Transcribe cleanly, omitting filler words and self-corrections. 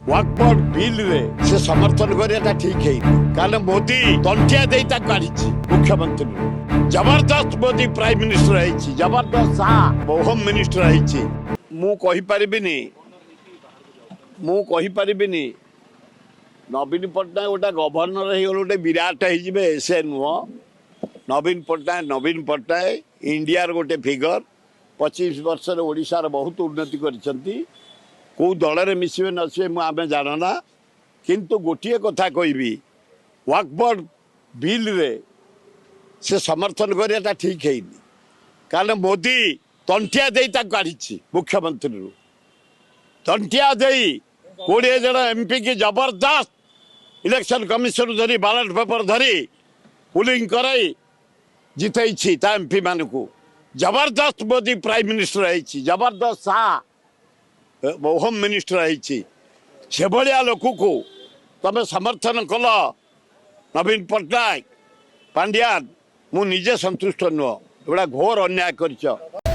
वक्फ bill रे से समर्थन करना ठीक है कारण मोदी तंटिया दे मुख्यमंत्री जबरदस्त मोदी प्राइम मिनिस्टर है जबरदस्त शाह होम मिनिस्टर है मु कहीपरिबिनी नवीन पट्टनायक गोटे गवर्नर हो गोटे विराट हो से नुह नवीन पट्टनायक इंडियार गोटे फिगर 25 वर्ष ओडिशार बहुत उन्नति करिसंती कौ दल में मिसबे नसबे आम जानना किंतु गोटे कथा कहबी वक्फ बिल रे से समर्थन करना ठीक है कारण मोदी तंटिया दे मुख्यमंत्री तंटिया दे 20 जन एमपी की जबरदस्त इलेक्शन कमिशन धरी बैलेट पेपर धरी पुलिंग कराई जितई ता एमपी मान को जबरदस्त मोदी प्राइम मिनिस्टर है जबरदस्त शाह होम मिनिस्टर है से भाया लोक को तमें समर्थन कल नवीन पट्टनायक पांड्यान मु निजे संतुष्ट नुह एगुड़ा घोर अन्याय कर